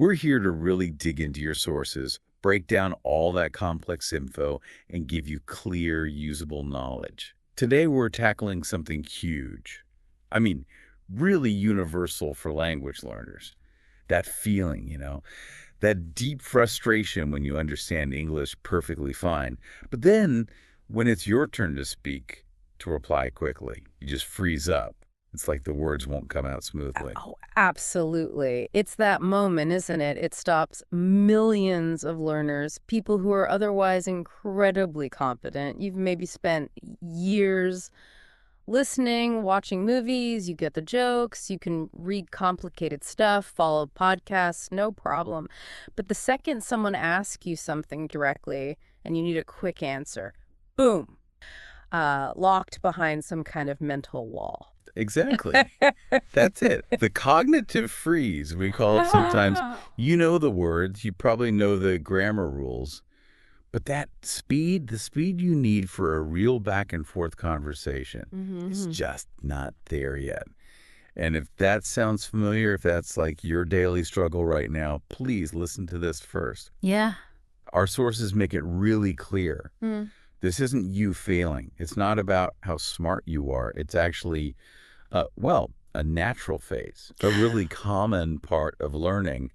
We're here to really dig into your sources, break down all that complex info, and give you clear, usable knowledge. Today, we're tackling something huge. I mean, really universal for language learners. That feeling, that deep frustration when you understand English perfectly fine. But then, when it's your turn to speak, to reply quickly, you just freeze up. It's like the words won't come out smoothly. Oh, absolutely. It's that moment, isn't it? It stops millions of learners, people who are otherwise incredibly competent. You've maybe spent years listening, watching movies, you get the jokes, you can read complicated stuff, follow podcasts, no problem. But the second someone asks you something directly and you need a quick answer, boom, locked behind some kind of mental wall. Exactly. That's it. The cognitive freeze, we call it sometimes. You know the words, you probably know the grammar rules, but that speed, the speed you need for a real back and forth conversation is just not there yet. And if that sounds familiar, if that's like your daily struggle right now, please listen to this first. Yeah. Our sources make it really clear. Hmm. This isn't you failing. It's not about how smart you are. It's actually, a natural phase, a really common part of learning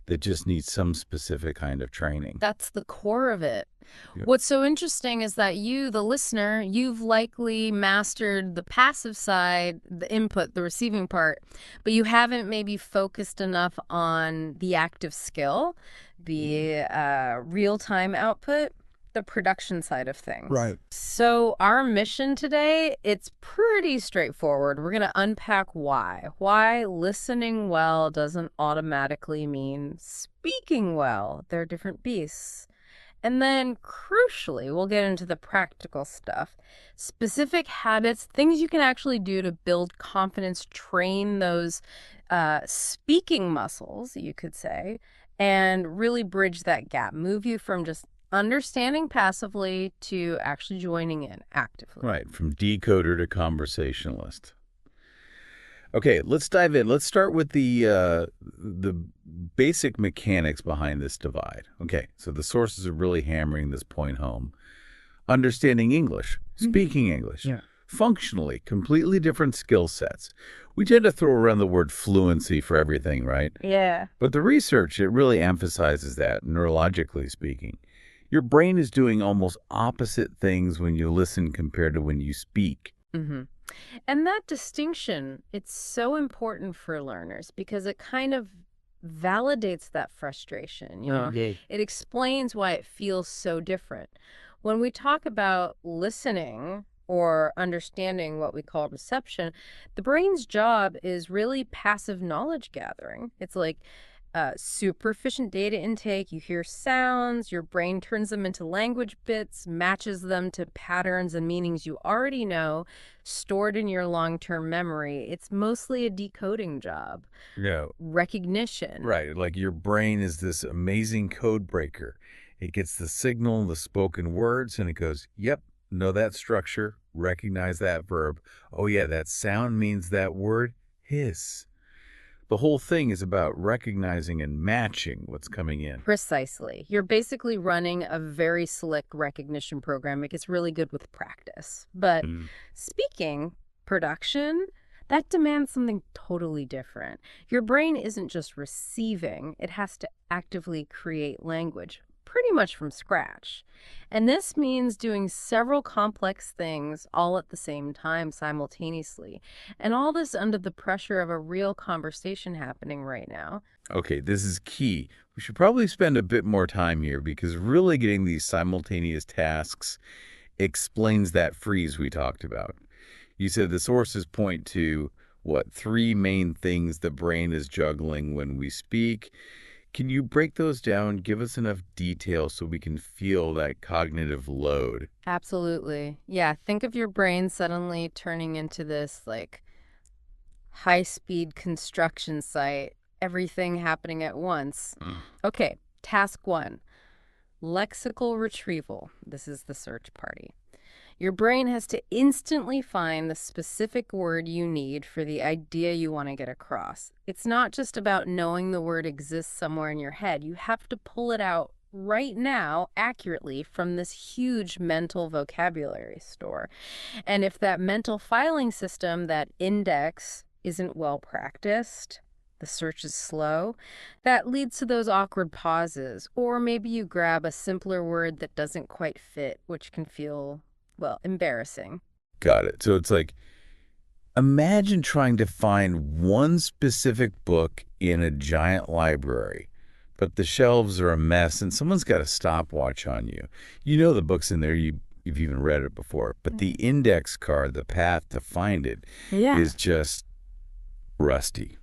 that just needs some specific kind of training. That's the core of it. Yep. What's so interesting is that you, the listener, you've likely mastered the passive side, the input, the receiving part, but you haven't maybe focused enough on the active skill, the real-time output, the production side of things. Right. So our mission today, it's pretty straightforward. We're going to unpack why. Why listening well doesn't automatically mean speaking well. They're different beasts. And then, crucially, we'll get into the practical stuff. Specific habits, things you can actually do to build confidence, train those speaking muscles, you could say, and really bridge that gap. Move you from just understanding passively to actually joining in actively. Right, from decoder to conversationalist. Okay, let's dive in. Let's start with the basic mechanics behind this divide. Okay, so the sources are really hammering this point home. Understanding English, speaking English, Yeah. functionally, completely different skill sets. We tend to throw around the word fluency for everything, right? Yeah. But the research, it really emphasizes that, neurologically speaking. Your brain is doing almost opposite things when you listen compared to when you speak. Mm-hmm. And that distinction, it's so important for learners because it kind of validates that frustration. Indeed. It explains why it feels so different. When we talk about listening or understanding what we call reception, the brain's job is really passive knowledge gathering. It's like super efficient data intake. You hear sounds, your brain turns them into language bits, matches them to patterns and meanings you already know, stored in your long-term memory. It's mostly a decoding job. Yeah. Recognition. Right, like your brain is this amazing code breaker. It gets the signal, the spoken words, and it goes, yep, know that structure, recognize that verb. Oh yeah, that sound means that word, hiss. The whole thing is about recognizing and matching what's coming in. Precisely. You're basically running a very slick recognition program. It gets really good with practice. But speaking, production, that demands something totally different. Your brain isn't just receiving, it has to actively create language, pretty much from scratch. And this means doing several complex things all at the same time simultaneously. And all this under the pressure of a real conversation happening right now. Okay, this is key. We should probably spend a bit more time here because really getting these simultaneous tasks explains that freeze we talked about. You said the sources point to, what, three main things the brain is juggling when we speak. Can you break those down? Give us enough detail so we can feel that cognitive load. Absolutely. Yeah, think of your brain suddenly turning into this like high-speed construction site, everything happening at once. Okay, task one, lexical retrieval. This is the search party. Your brain has to instantly find the specific word you need for the idea you want to get across. It's not just about knowing the word exists somewhere in your head. You have to pull it out right now accurately from this huge mental vocabulary store. And if that mental filing system, that index, isn't well practiced, the search is slow, that leads to those awkward pauses. Or maybe you grab a simpler word that doesn't quite fit, which can feel, well, embarrassing. Got it. So it's like, imagine trying to find one specific book in a giant library, but the shelves are a mess and someone's got a stopwatch on you. You know the book's in there, you've even read it before, but the index card, the path to find it, Yeah. is just rusty.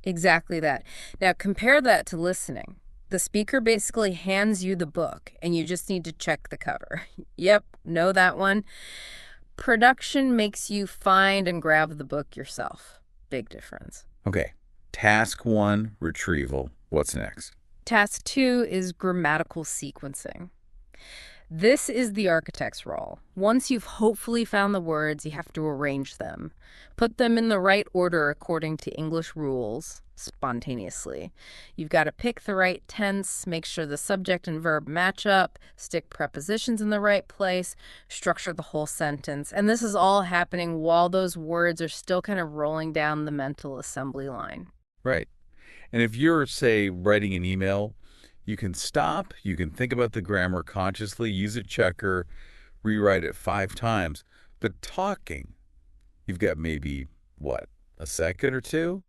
Exactly that. Now compare that to listening. The speaker basically hands you the book and you just need to check the cover. Yep, know that one. Production makes you find and grab the book yourself. Big difference. Okay, task one, retrieval. What's next? Task 2 is grammatical sequencing. This is the architect's role. Once you've hopefully found the words, you have to arrange them. Put them in the right order according to English rules, spontaneously. You've got to pick the right tense, make sure the subject and verb match up, stick prepositions in the right place, structure the whole sentence. And this is all happening while those words are still kind of rolling down the mental assembly line. Right. And if you're, say, writing an email, you can stop, you can think about the grammar consciously, use a checker, rewrite it 5 times. But talking, you've got maybe, what, a second or two?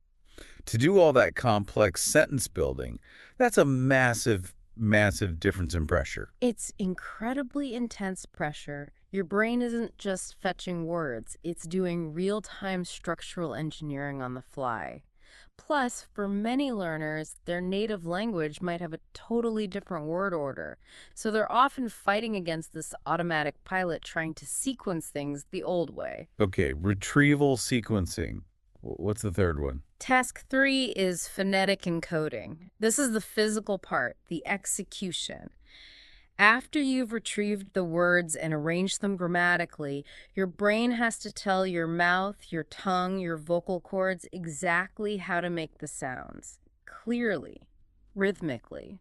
To do all that complex sentence building, that's a massive, massive difference in pressure. It's incredibly intense pressure. Your brain isn't just fetching words, it's doing real-time structural engineering on the fly. Plus, for many learners, their native language might have a totally different word order. So they're often fighting against this automatic pilot trying to sequence things the old way. Okay, retrieval sequencing. What's the third one? Task 3 is phonetic encoding. This is the physical part, the execution. After you've retrieved the words and arranged them grammatically, your brain has to tell your mouth, your tongue, your vocal cords exactly how to make the sounds, clearly, rhythmically.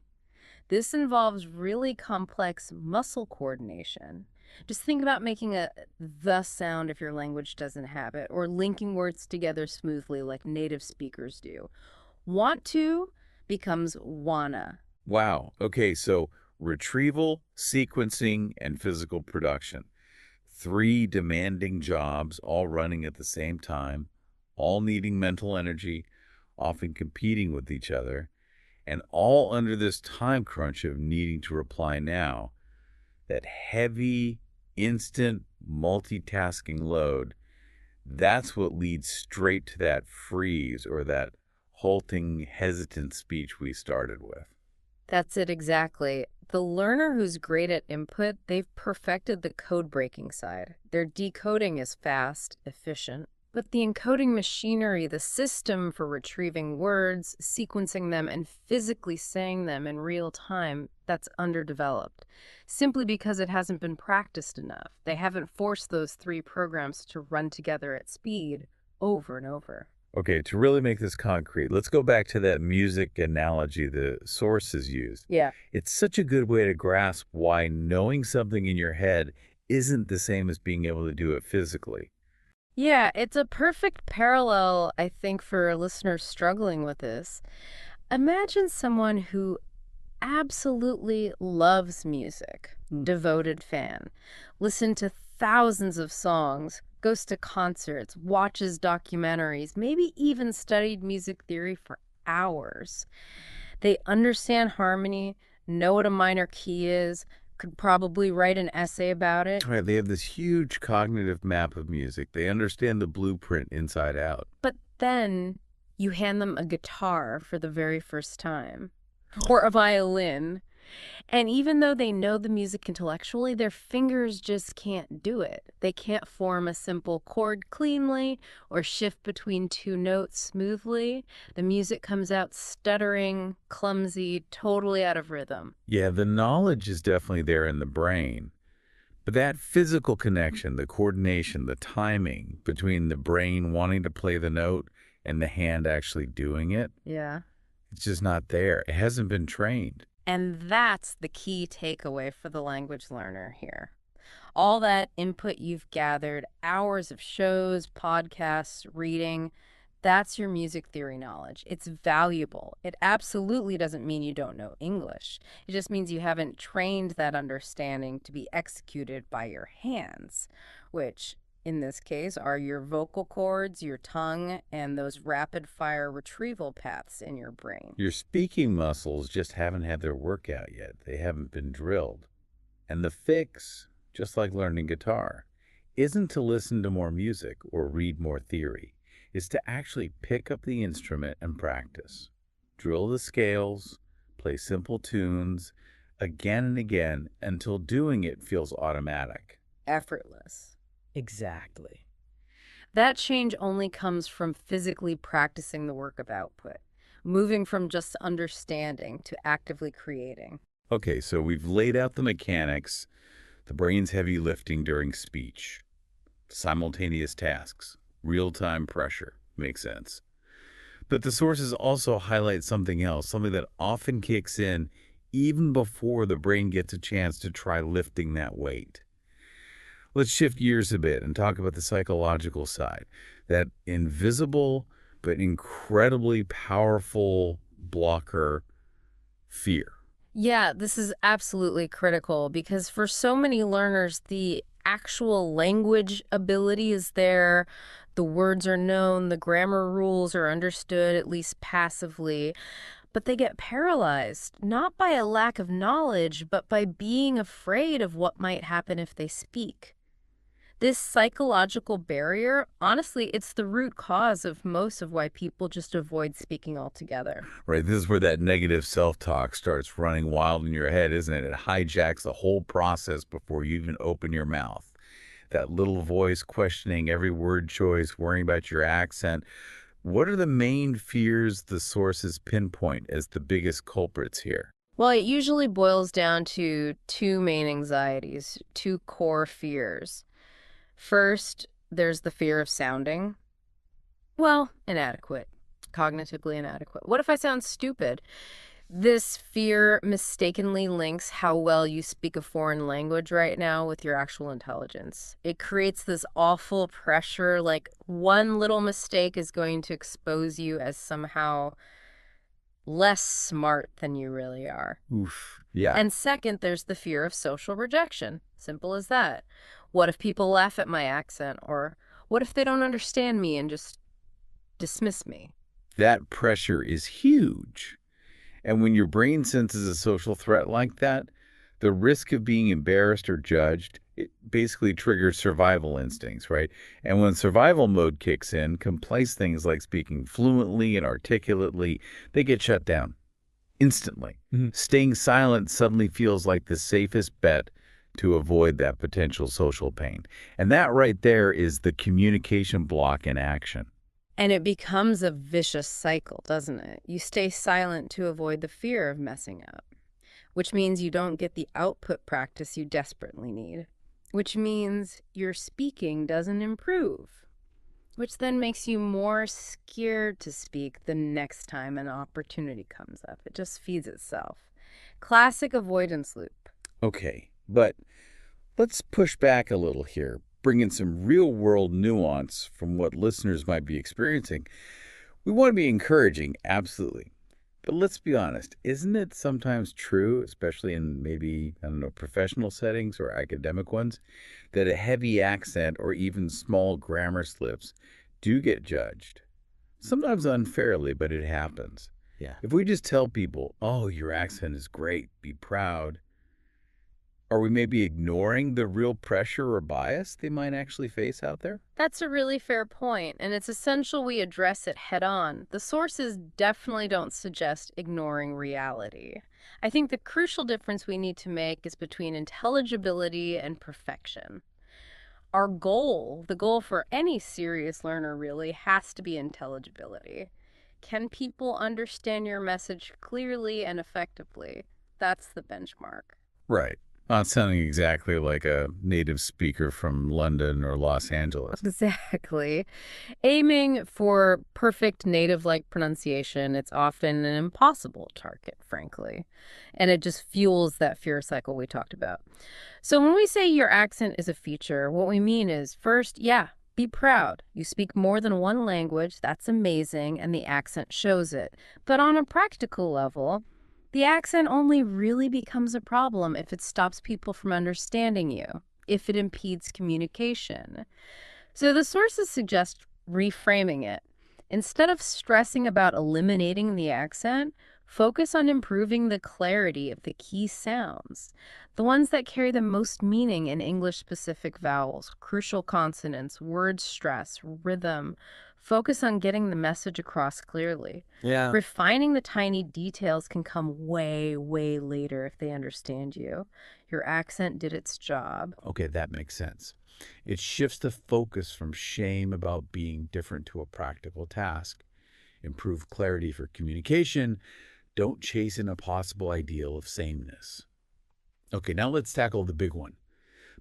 This involves really complex muscle coordination. Just think about making a the sound if your language doesn't have it, or linking words together smoothly like native speakers do. Want to becomes wanna. Wow. Okay, so retrieval, sequencing, and physical production. 3 demanding jobs, all running at the same time, all needing mental energy, often competing with each other, and all under this time crunch of needing to reply now. That heavy, instant multitasking load, that's what leads straight to that freeze or that halting, hesitant speech we started with. That's it exactly. The learner who's great at input, they've perfected the code breaking side. Their decoding is fast, efficient. But the encoding machinery, the system for retrieving words, sequencing them, and physically saying them in real time, that's underdeveloped. Simply because it hasn't been practiced enough. They haven't forced those 3 programs to run together at speed over and over. Okay, to really make this concrete, let's go back to that music analogy the sources used. Yeah. It's such a good way to grasp why knowing something in your head isn't the same as being able to do it physically. Yeah, it's a perfect parallel, I think, for listeners struggling with this. Imagine someone who absolutely loves music, devoted fan, listen to thousands of songs, goes to concerts, watches documentaries, maybe even studied music theory for hours. They understand harmony, know what a minor key is, could probably write an essay about it. Right, they have this huge cognitive map of music. They understand the blueprint inside out. But then you hand them a guitar for the very first time, or a violin, and even though they know the music intellectually, their fingers just can't do it. They can't form a simple chord cleanly or shift between 2 notes smoothly. The music comes out stuttering, clumsy, totally out of rhythm. Yeah, the knowledge is definitely there in the brain, But that physical connection, the coordination, the timing between the brain wanting to play the note and the hand actually doing it, Yeah. it's just not there. It hasn't been trained. And that's the key takeaway for the language learner here. All that input you've gathered, hours of shows, podcasts, reading, that's your music theory knowledge. It's valuable. It absolutely doesn't mean you don't know English. It just means you haven't trained that understanding to be executed by your hands, which in this case are your vocal cords, your tongue, and those rapid fire retrieval paths in your brain. Your speaking muscles just haven't had their workout yet. They haven't been drilled. And the fix, just like learning guitar, isn't to listen to more music or read more theory. Is to actually pick up the instrument and practice. Drill the scales, play simple tunes again and again until doing it feels automatic. Effortless. Exactly. That change only comes from physically practicing the work of output, moving from just understanding to actively creating. Okay, so we've laid out the mechanics, the brain's heavy lifting during speech, simultaneous tasks, real-time pressure. Makes sense. But the sources also highlight something else, something that often kicks in even before the brain gets a chance to try lifting that weight. Let's shift gears a bit and talk about the psychological side, that invisible but incredibly powerful blocker, fear. Yeah, this is absolutely critical because for so many learners, the actual language ability is there. The words are known, the grammar rules are understood, at least passively, but they get paralyzed, not by a lack of knowledge, but by being afraid of what might happen if they speak. This psychological barrier, honestly, it's the root cause of most of why people just avoid speaking altogether. Right, this is where that negative self-talk starts running wild in your head, isn't it? It hijacks the whole process before you even open your mouth. That little voice questioning every word choice, worrying about your accent. What are the main fears the sources pinpoint as the biggest culprits here? Well, it usually boils down to two main anxieties, two core fears. First, there's the fear of sounding, well, inadequate, cognitively inadequate. What if I sound stupid? This fear mistakenly links how well you speak a foreign language right now with your actual intelligence. It creates this awful pressure, like one little mistake is going to expose you as somehow less smart than you really are. Oof. Yeah. And second, there's the fear of social rejection. Simple as that. What if people laugh at my accent? Or what if they don't understand me and just dismiss me? That pressure is huge. And when your brain senses a social threat like that, the risk of being embarrassed or judged, it basically triggers survival instincts, right? And when survival mode kicks in, complex things like speaking fluently and articulately, they get shut down instantly. Mhm. Staying silent suddenly feels like the safest bet to avoid that potential social pain. And that right there is the communication block in action. And it becomes a vicious cycle, doesn't it? You stay silent to avoid the fear of messing up, which means you don't get the output practice you desperately need, which means your speaking doesn't improve, which then makes you more scared to speak the next time an opportunity comes up. It just feeds itself. Classic avoidance loop. Okay, but let's push back a little here, bring in some real-world nuance from what listeners might be experiencing. We want to be encouraging, absolutely. But let's be honest, isn't it sometimes true, especially in maybe, I don't know, professional settings or academic ones, that a heavy accent or even small grammar slips do get judged? Sometimes unfairly, but it happens. Yeah. If we just tell people, oh, your accent is great, be proud, are we maybe ignoring the real pressure or bias they might actually face out there? That's a really fair point, and it's essential we address it head on. The sources definitely don't suggest ignoring reality. I think the crucial difference we need to make is between intelligibility and perfection. Our goal, the goal for any serious learner really, has to be intelligibility. Can people understand your message clearly and effectively? That's the benchmark. Right. Not sounding exactly like a native speaker from London or Los Angeles. Exactly. Aiming for perfect native-like pronunciation, it's often an impossible target, frankly. And it just fuels that fear cycle we talked about. So when we say your accent is a feature, what we mean is first, yeah, be proud. You speak more than one language. That's amazing. And the accent shows it. But on a practical level, the accent only really becomes a problem if it stops people from understanding you, if it impedes communication. So the sources suggest reframing it. Instead of stressing about eliminating the accent, focus on improving the clarity of the key sounds, the ones that carry the most meaning in English-specific vowels, crucial consonants, word stress, rhythm. Focus on getting the message across clearly. Yeah. Refining the tiny details can come way, way later if they understand you. Your accent did its job. Okay, that makes sense. It shifts the focus from shame about being different to a practical task. Improve clarity for communication. Don't chase an impossible ideal of sameness. Okay, now let's tackle the big one.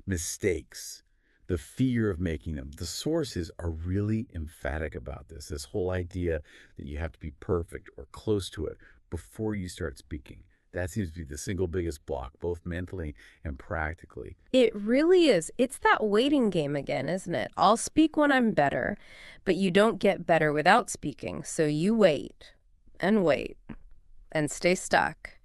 Mistakes, the fear of making them. The sources are really emphatic about this. This whole idea that you have to be perfect or close to it before you start speaking. That seems to be the single biggest block, both mentally and practically. It really is. It's that waiting game again, isn't it? I'll speak when I'm better, but you don't get better without speaking. So you wait and stay stuck.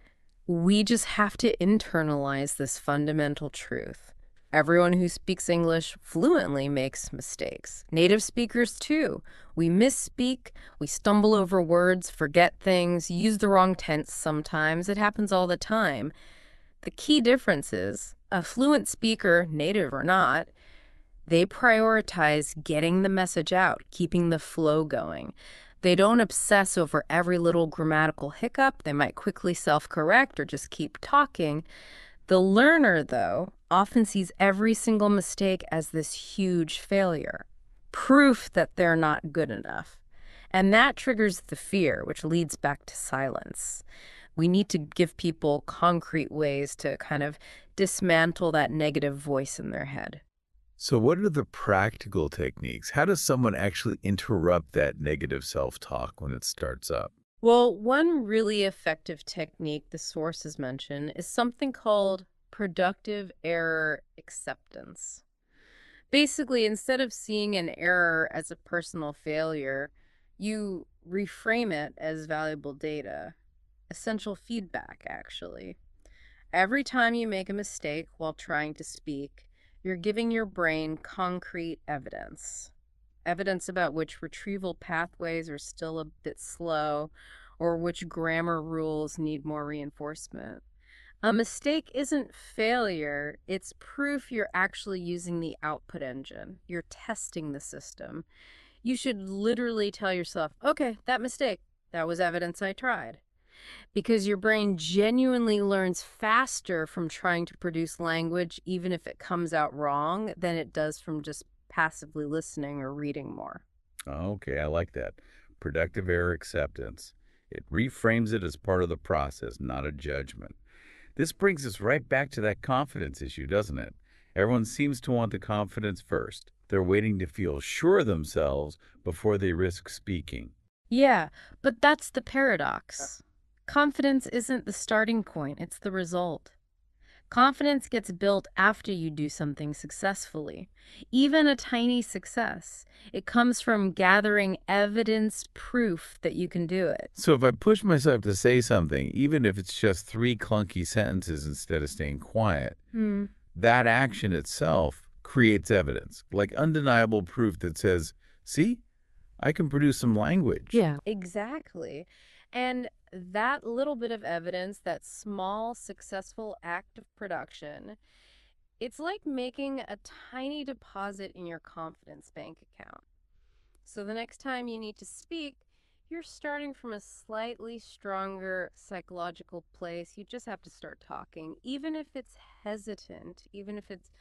We just have to internalize this fundamental truth. Everyone who speaks English fluently makes mistakes. Native speakers, too. We misspeak, we stumble over words, forget things, use the wrong tense sometimes. It happens all the time. The key difference is a fluent speaker, native or not, they prioritize getting the message out, keeping the flow going. They don't obsess over every little grammatical hiccup. They might quickly self-correct or just keep talking. The learner, though, often sees every single mistake as this huge failure, proof that they're not good enough. And that triggers the fear, which leads back to silence. We need to give people concrete ways to kind of dismantle that negative voice in their head. So, what are the practical techniques? How does someone actually interrupt that negative self talk when it starts up? Well, one really effective technique the sources mention is something called productive error acceptance. Basically, instead of seeing an error as a personal failure, you reframe it as valuable data, essential feedback, actually. Every time you make a mistake while trying to speak, you're giving your brain concrete evidence. Evidence about which retrieval pathways are still a bit slow or which grammar rules need more reinforcement. A mistake isn't failure, it's proof you're actually using the output engine. You're testing the system. You should literally tell yourself, okay, that mistake, that was evidence I tried. Because your brain genuinely learns faster from trying to produce language, even if it comes out wrong, than it does from just passively listening or reading more. Okay, I like that. Productive error acceptance. It reframes it as part of the process, not a judgment. This brings us right back to that confidence issue, doesn't it? Everyone seems to want the confidence first. They're waiting to feel sure of themselves before they risk speaking. Yeah, but that's the paradox. Confidence isn't the starting point, it's the result. Confidence gets built after you do something successfully, even a tiny success. It comes from gathering evidence proof that you can do it. So if I push myself to say something, even if it's just three clunky sentences instead of staying quiet, Hmm. that action itself creates evidence, like undeniable proof that says, see, I can produce some language. Yeah. Exactly. And that little bit of evidence, that small, successful act of production, it's like making a tiny deposit in your confidence bank account. So the next time you need to speak, you're starting from a slightly stronger psychological place. You just have to start talking, even if it's hesitant, even if it's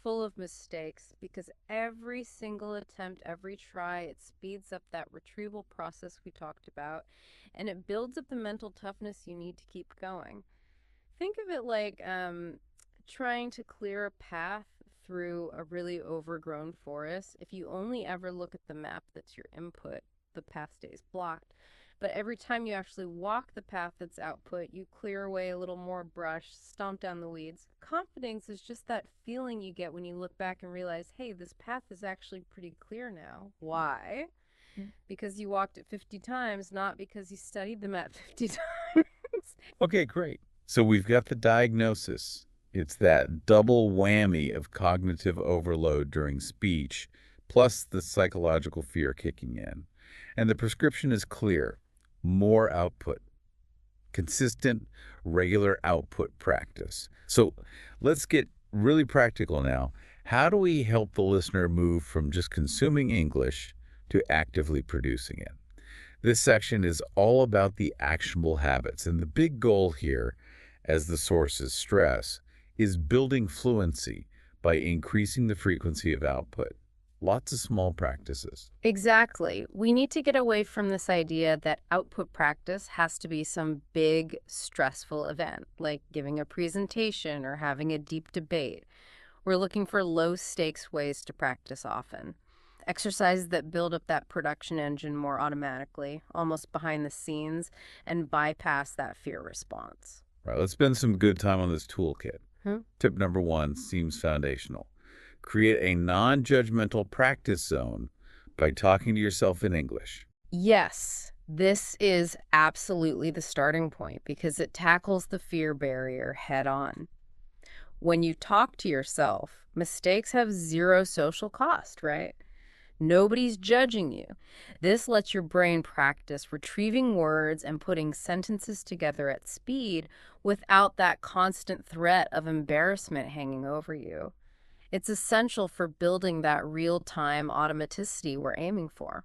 full of mistakes, because every single attempt, every try, it speeds up that retrieval process we talked about, and it builds up the mental toughness you need to keep going. Think of it like trying to clear a path through a really overgrown forest. If you only ever look at the map that's your input, the path stays blocked. But every time you actually walk the path that's output, you clear away a little more brush, stomp down the weeds. Confidence is just that feeling you get when you look back and realize, hey, this path is actually pretty clear now. Why? Because you walked it 50 times, not because you studied the map 50 times. Okay, great. So we've got the diagnosis. It's that double whammy of cognitive overload during speech, plus the psychological fear kicking in. And the prescription is clear: more output, consistent, regular output practice. So let's get really practical now. How do we help the listener move from just consuming English to actively producing it? This section is all about the actionable habits, and the big goal here, as the sources stress, is building fluency by increasing the frequency of output. Lots of small practices. Exactly. We need to get away from this idea that output practice has to be some big, stressful event, like giving a presentation or having a deep debate. We're looking for low-stakes ways to practice often. Exercises that build up that production engine more automatically, almost behind the scenes, and bypass that fear response. Right, let's spend some good time on this toolkit. Hmm? Tip number 1 seems foundational. Create a non-judgmental practice zone by talking to yourself in English. Yes, this is absolutely the starting point because it tackles the fear barrier head on. When you talk to yourself, mistakes have zero social cost, right? Nobody's judging you. This lets your brain practice retrieving words and putting sentences together at speed without that constant threat of embarrassment hanging over you. It's essential for building that real-time automaticity we're aiming for.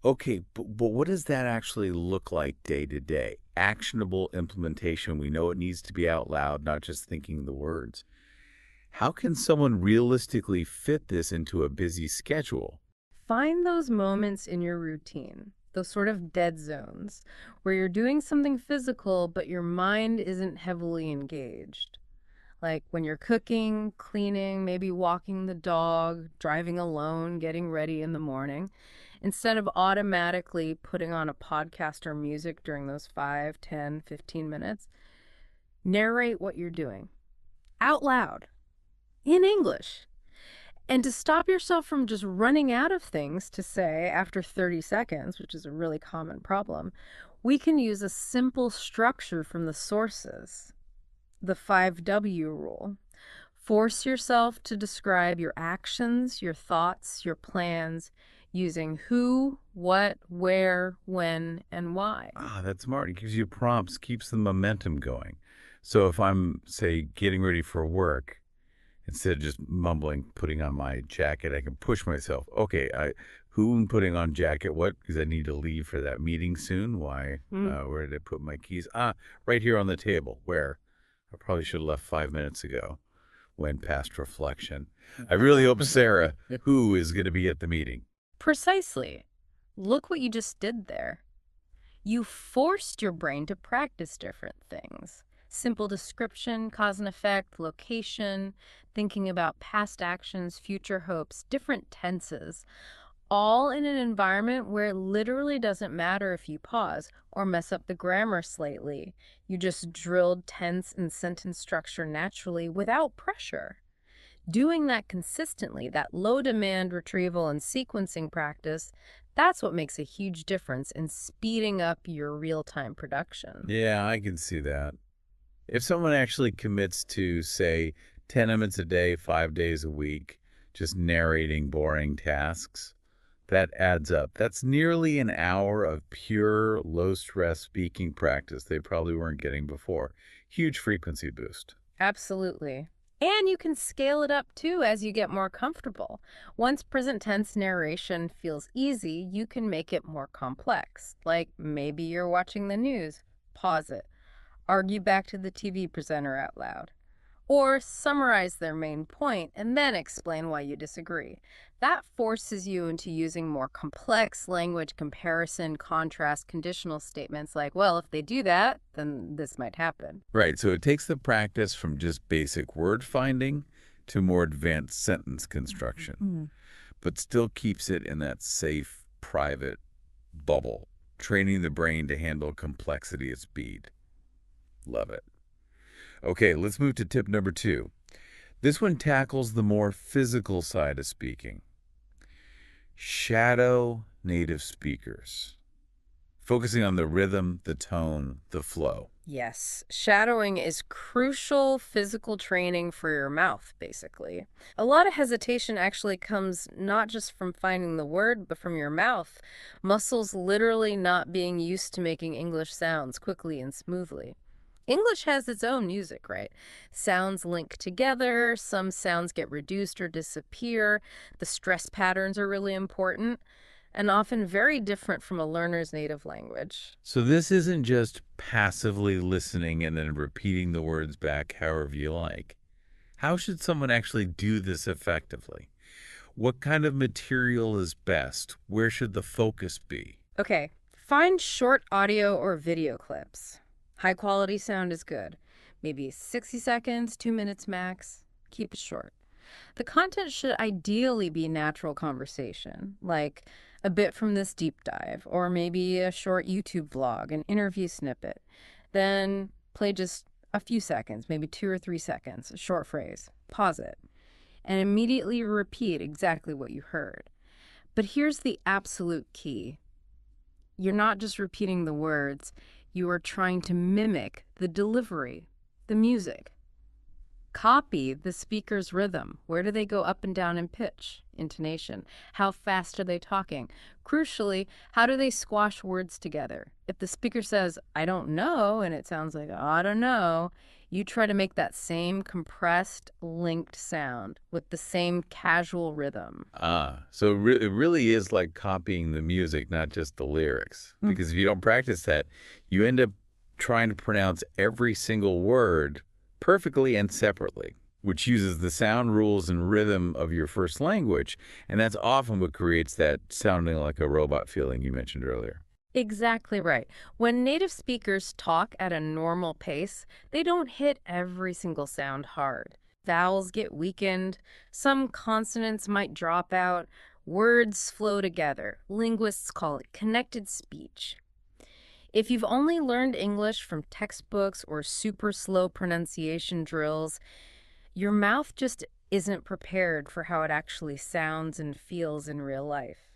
Okay, but what does that actually look like day to day? Actionable implementation. We know it needs to be out loud, not just thinking the words. How can someone realistically fit this into a busy schedule? Find those moments in your routine, those sort of dead zones, where you're doing something physical but your mind isn't heavily engaged. Like when you're cooking, cleaning, maybe walking the dog, driving alone, getting ready in the morning. Instead of automatically putting on a podcast or music during those 5, 10, 15 minutes, narrate what you're doing out loud in English. And to stop yourself from just running out of things to say after 30 seconds, which is a really common problem, we can use a simple structure from the sources, the 5W rule. Force yourself to describe your actions, your thoughts, your plans using who, what, where, when, and why. Ah, that's smart. It gives you prompts, keeps the momentum going. So if I'm, say, getting ready for work, instead of just mumbling, putting on my jacket, I can push myself. Okay, who am putting on jacket? What? Because I need to leave for that meeting soon. Why? Where did I put my keys? Right here on the table. Where? I probably should have left 5 minutes ago. When past reflection. I really hope Sarah, who is going to be at the meeting. Precisely. Look what you just did there. You forced your brain to practice different things. Simple description, cause and effect, location, thinking about past actions, future hopes, different tenses, all in an environment where it literally doesn't matter if you pause or mess up the grammar slightly. You just drilled tense and sentence structure naturally without pressure. Doing that consistently, that low demand retrieval and sequencing practice, that's what makes a huge difference in speeding up your real-time production. Yeah, I can see that. If someone actually commits to, say, 10 minutes a day, 5 days a week, just narrating boring tasks, that adds up. That's nearly an hour of pure low-stress speaking practice they probably weren't getting before. Huge frequency boost. Absolutely. And you can scale it up too as you get more comfortable. Once present tense narration feels easy, you can make it more complex. Like maybe you're watching the news, pause it, argue back to the TV presenter out loud, or summarize their main point and then explain why you disagree. That forces you into using more complex language comparison, contrast, conditional statements like, well, if they do that, then this might happen. Right, so it takes the practice from just basic word finding to more advanced sentence construction, Mm. but still keeps it in that safe, private bubble, training the brain to handle complexity at speed. Love it. Okay, let's move to tip number 2. This one tackles the more physical side of speaking. Shadow native speakers, focusing on the rhythm, the tone, the flow. Yes, shadowing is crucial physical training for your mouth, basically. A lot of hesitation actually comes not just from finding the word, but from your mouth. Muscles literally not being used to making English sounds quickly and smoothly. English has its own music, right? Sounds link together, some sounds get reduced or disappear. The stress patterns are really important and often very different from a learner's native language. So this isn't just passively listening and then repeating the words back however you like. How should someone actually do this effectively? What kind of material is best? Where should the focus be? Okay, find short audio or video clips. High quality sound is good. Maybe 60 seconds, 2 minutes max. Keep it short. The content should ideally be natural conversation, like a bit from this deep dive, or maybe a short YouTube vlog, an interview snippet. Then play just a few seconds, maybe 2 or 3 seconds, a short phrase. Pause it, and immediately repeat exactly what you heard. But here's the absolute key. You're not just repeating the words, you are trying to mimic the delivery, the music. Copy the speaker's rhythm. Where do they go up and down in pitch, intonation? How fast are they talking? Crucially, how do they squash words together? If the speaker says, I don't know, and it sounds like, I don't know, you try to make that same compressed, linked sound with the same casual rhythm. So it really is like copying the music, not just the lyrics. Because if you don't practice that, you end up trying to pronounce every single word perfectly and separately, which uses the sound rules and rhythm of your first language. And that's often what creates that sounding like a robot feeling you mentioned earlier. Exactly right. When native speakers talk at a normal pace, they don't hit every single sound hard. Vowels get weakened, some consonants might drop out, words flow together. Linguists call it connected speech. If you've only learned English from textbooks or super slow pronunciation drills, your mouth just isn't prepared for how it actually sounds and feels in real life.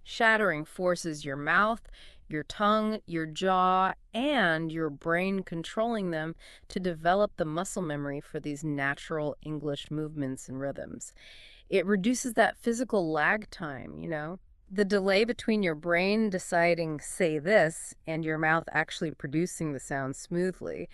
Shattering forces your mouth, your tongue, your jaw, and your brain controlling them to develop the muscle memory for these natural English movements and rhythms. It reduces that physical lag time, the delay between your brain deciding, say this, and your mouth actually producing the sound smoothly.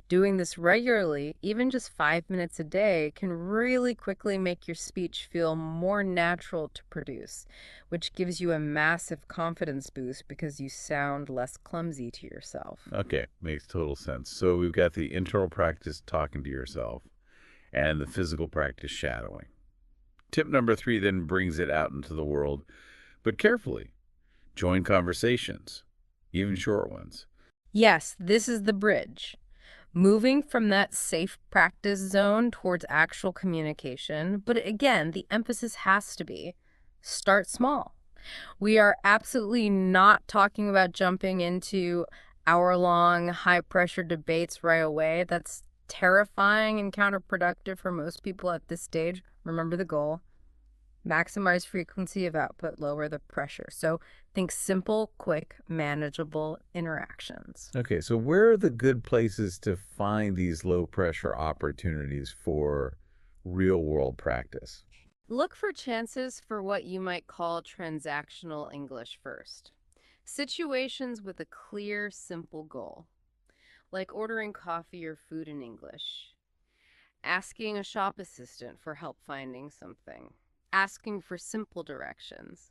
Doing this regularly, even just 5 minutes a day, can really quickly make your speech feel more natural to produce, which gives you a massive confidence boost because you sound less clumsy to yourself. Okay, makes total sense. So we've got the internal practice talking to yourself and the physical practice shadowing. Tip number 3 then brings it out into the world, but carefully. Join conversations, even short ones. Yes, this is the bridge. Moving from that safe practice zone towards actual communication. But again, the emphasis has to be start small. We are absolutely not talking about jumping into hour-long, high-pressure debates right away. That's terrifying and counterproductive for most people at this stage. Remember the goal. Maximize frequency of output, lower the pressure. So think simple, quick, manageable interactions. Okay, so where are the good places to find these low pressure opportunities for real world practice? Look for chances for what you might call transactional English first. Situations with a clear, simple goal, like ordering coffee or food in English, asking a shop assistant for help finding something, asking for simple directions,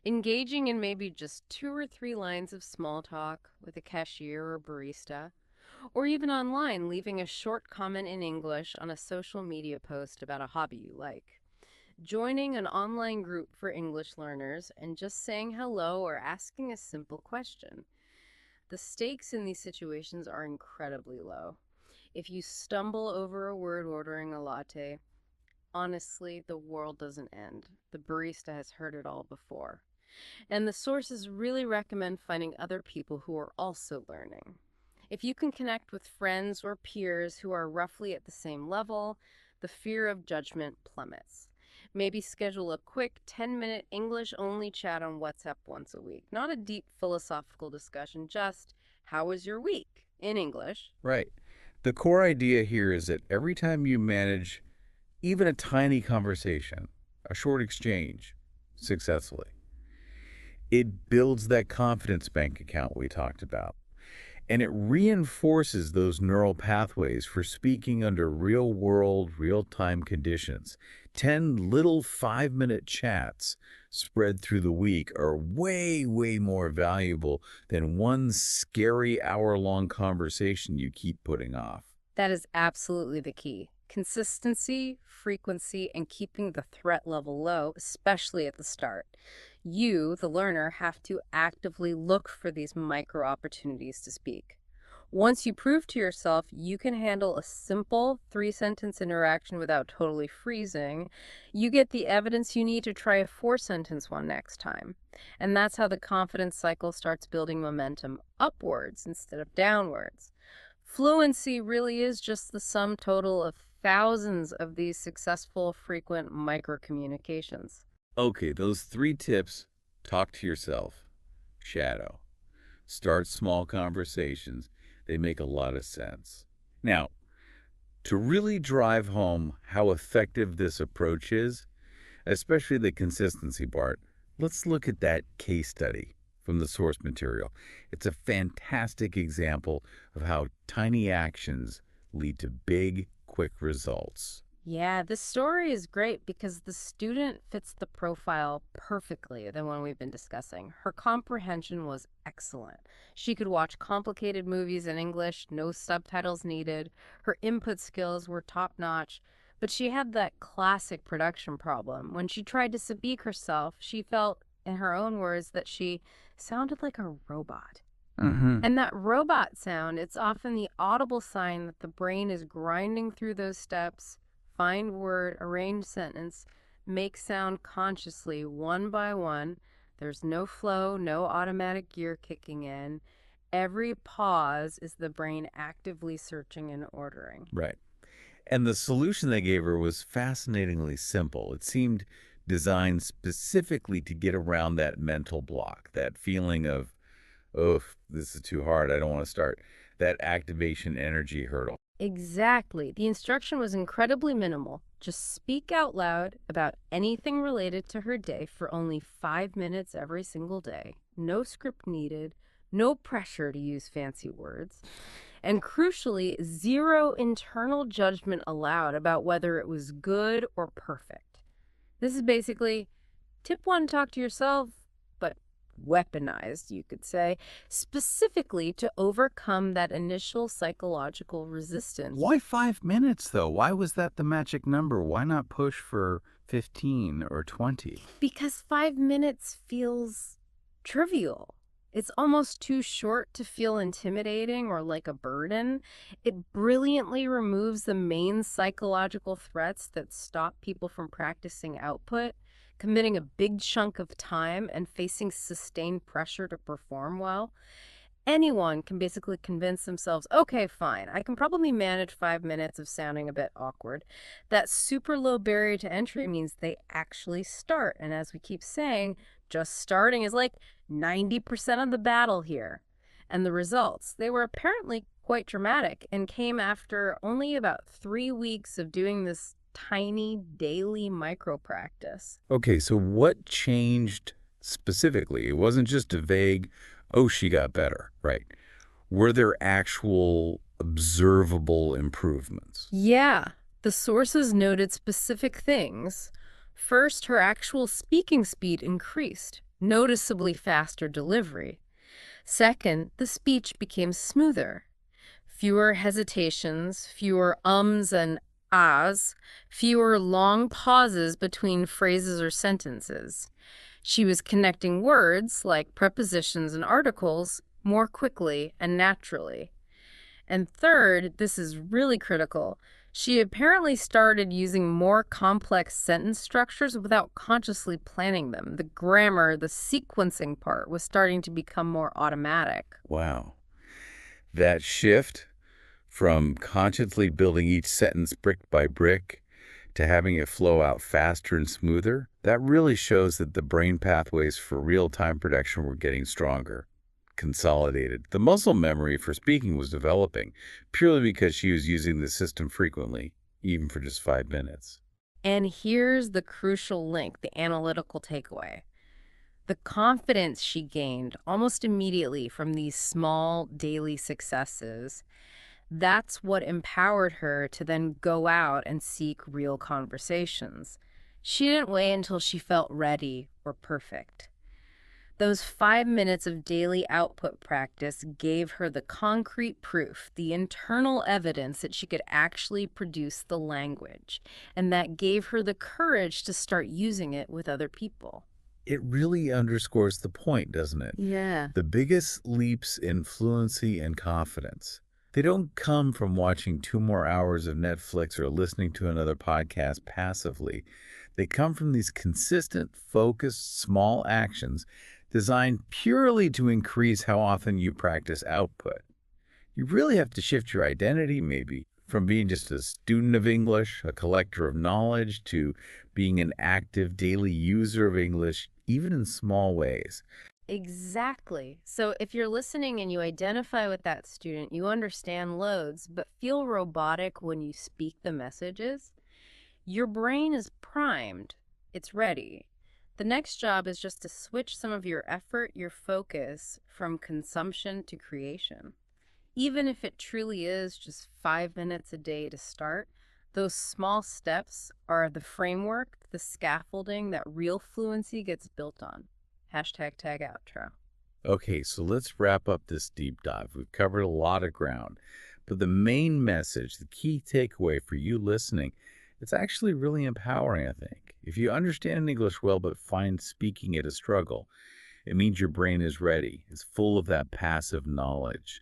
engaging in maybe just 2 or 3 lines of small talk with a cashier or barista, or even online leaving a short comment in English on a social media post about a hobby you like. Joining an online group for English learners and just saying hello or asking a simple question. The stakes in these situations are incredibly low. If you stumble over a word ordering a latte, honestly, the world doesn't end. The barista has heard it all before. And the sources really recommend finding other people who are also learning. If you can connect with friends or peers who are roughly at the same level, the fear of judgment plummets. Maybe schedule a quick 10-minute English only chat on WhatsApp once a week. Not a deep philosophical discussion, just how was your week in English? Right. The core idea here is that every time you manage even a tiny conversation, a short exchange, successfully, it builds that confidence bank account we talked about. And it reinforces those neural pathways for speaking under real-world, real-time conditions. 10 little 5-minute chats spread through the week are way, way more valuable than one scary hour-long conversation you keep putting off. That is absolutely the key. Consistency, frequency, and keeping the threat level low, especially at the start. You, the learner, have to actively look for these micro opportunities to speak. Once you prove to yourself you can handle a simple 3-sentence interaction without totally freezing, you get the evidence you need to try a 4-sentence one next time. And that's how the confidence cycle starts building momentum upwards instead of downwards. Fluency really is just the sum total of thousands of these successful, frequent micro communications. Okay, those 3 tips: talk to yourself, shadow, start small conversations. They make a lot of sense. Now, to really drive home how effective this approach is, especially the consistency part, let's look at that case study from the source material. It's a fantastic example of how tiny actions lead to big, quick results. Yeah, this story is great because the student fits the profile perfectly, the one we've been discussing. Her comprehension was excellent. She could watch complicated movies in English, no subtitles needed. Her input skills were top-notch, but she had that classic production problem. When she tried to speak herself, she felt, in her own words, that she sounded like a robot. Mm-hmm. And that robot sound, it's often the audible sign that the brain is grinding through those steps, find word, arrange sentence, make sound consciously one by one. There's no flow, no automatic gear kicking in. Every pause is the brain actively searching and ordering. Right. And the solution they gave her was fascinatingly simple. It seemed designed specifically to get around that mental block, that feeling of, oh, this is too hard, I don't want to start, that activation energy hurdle. Exactly. The instruction was incredibly minimal. Just speak out loud about anything related to her day for only 5 minutes every single day. No script needed, no pressure to use fancy words, and crucially, zero internal judgment allowed about whether it was good or perfect. This is basically tip one, talk to yourself, but weaponized, you could say, specifically to overcome that initial psychological resistance. Why 5 minutes, though? Why was that the magic number? Why not push for 15 or 20? Because 5 minutes feels trivial. It's almost too short to feel intimidating or like a burden. It brilliantly removes the main psychological threats that stop people from practicing output, committing a big chunk of time, and facing sustained pressure to perform well. Anyone can basically convince themselves, okay, fine, I can probably manage 5 minutes of sounding a bit awkward. That super low barrier to entry means they actually start. And as we keep saying, just starting is like 90% of the battle here. And the results, they were apparently quite dramatic and came after only about 3 weeks of doing this tiny daily micro practice. Okay, so what changed specifically? It wasn't just a vague, oh, she got better, right? Were there actual observable improvements? Yeah, the sources noted specific things. First, her actual speaking speed increased, noticeably faster delivery. Second, the speech became smoother. Fewer hesitations, fewer ums and As, fewer long pauses between phrases or sentences. She was connecting words, like prepositions and articles, more quickly and naturally. And third, this is really critical, she apparently started using more complex sentence structures without consciously planning them. The grammar, the sequencing part, was starting to become more automatic. Wow. That shift from consciously building each sentence brick by brick to having it flow out faster and smoother, that really shows that the brain pathways for real-time production were getting stronger, consolidated. The muscle memory for speaking was developing purely because she was using the system frequently, even for just 5 minutes. And here's the crucial link, the analytical takeaway. The confidence she gained almost immediately from these small daily successes, that's what empowered her to then go out and seek real conversations. She didn't wait until she felt ready or perfect. Those 5 minutes of daily output practice gave her the concrete proof, the internal evidence that she could actually produce the language, and that gave her the courage to start using it with other people. It really underscores the point, doesn't it? Yeah. The biggest leaps in fluency and confidence, they don't come from watching 2 more hours of Netflix or listening to another podcast passively. They come from these consistent, focused, small actions designed purely to increase how often you practice output. You really have to shift your identity, maybe, from being just a student of English, a collector of knowledge, to being an active daily user of English, even in small ways. Exactly. So if you're listening and you identify with that student, you understand loads, but feel robotic when you speak the messages, your brain is primed. It's ready. The next job is just to switch some of your effort, your focus from consumption to creation. Even if it truly is just 5 minutes a day to start, those small steps are the framework, the scaffolding that real fluency gets built on. Hashtag tag outro. Okay, so let's wrap up this deep dive. We've covered a lot of ground, but the main message, the key takeaway for you listening, it's actually really empowering, I think. If you understand English well but find speaking it a struggle, it means your brain is ready. It's full of that passive knowledge.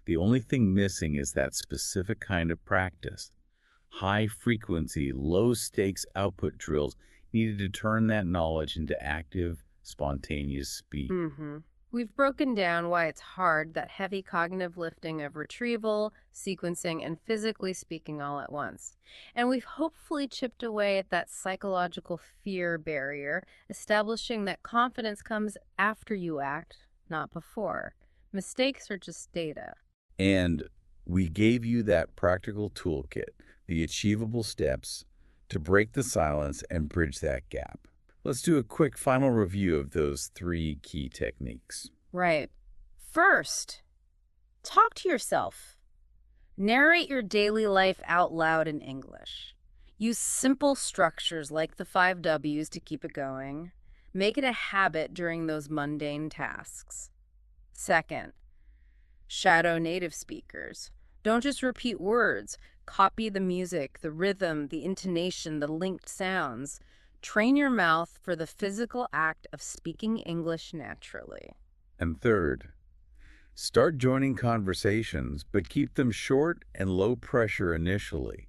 The only thing missing is that specific kind of practice. High frequency, low stakes output drills needed to turn that knowledge into active, spontaneous speech. We've broken down why it's hard, that heavy cognitive lifting of retrieval, sequencing, and physically speaking all at once. And we've hopefully chipped away at that psychological fear barrier, establishing that confidence comes after you act, not before. Mistakes are just data. And we gave you that practical toolkit, the achievable steps to break the silence and bridge that gap. Let's do a quick final review of those 3 key techniques. Right. First, talk to yourself. Narrate your daily life out loud in English. Use simple structures like the 5 Ws to keep it going. Make it a habit during those mundane tasks. Second, shadow native speakers. Don't just repeat words. Copy the music, the rhythm, the intonation, the linked sounds. Train your mouth for the physical act of speaking English naturally. And third, start joining conversations, but keep them short and low pressure initially.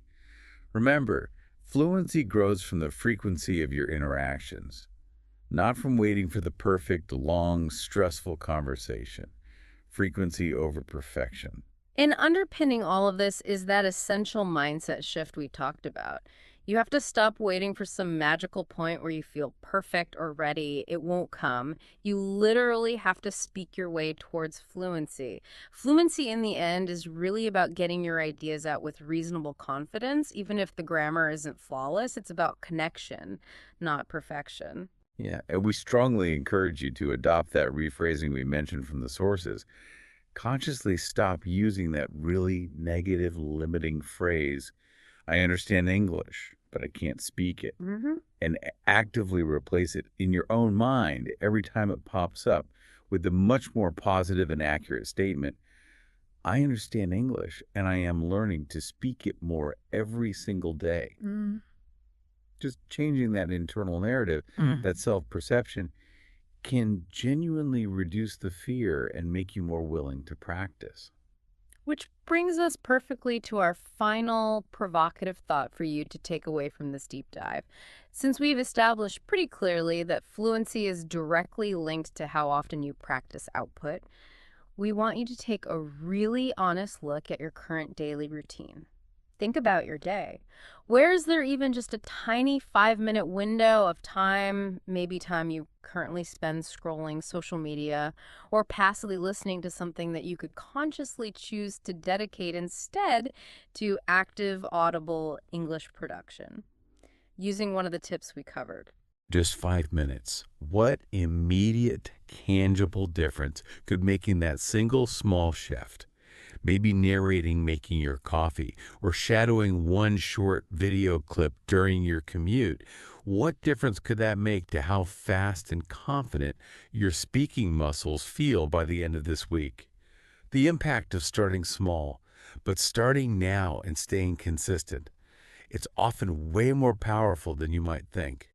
Remember, fluency grows from the frequency of your interactions, not from waiting for the perfect, long, stressful conversation. Frequency over perfection. And underpinning all of this is that essential mindset shift we talked about. You have to stop waiting for some magical point where you feel perfect or ready. It won't come. You literally have to speak your way towards fluency. Fluency in the end is really about getting your ideas out with reasonable confidence, even if the grammar isn't flawless. It's about connection, not perfection. Yeah, and we strongly encourage you to adopt that rephrasing we mentioned from the sources. Consciously stop using that really negative, limiting phrase, I understand English, but I can't speak it, and actively replace it in your own mind every time it pops up with the much more positive and accurate statement, I understand English and I am learning to speak it more every single day. Mm. Just changing that internal narrative, that Mm. self-perception, can genuinely reduce the fear and make you more willing to practice. Which brings us perfectly to our final provocative thought for you to take away from this deep dive. Since we've established pretty clearly that fluency is directly linked to how often you practice output, we want you to take a really honest look at your current daily routine. Think about your day. Where is there even just a tiny 5-minute window of time, maybe time you currently spend scrolling social media or passively listening to something that you could consciously choose to dedicate instead to active, audible English production, using one of the tips we covered? Just 5 minutes. What immediate, tangible difference could making that single small shift? Maybe narrating making your coffee or shadowing one short video clip during your commute. What difference could that make to how fast and confident your speaking muscles feel by the end of this week? The impact of starting small, but starting now and staying consistent. It's often way more powerful than you might think.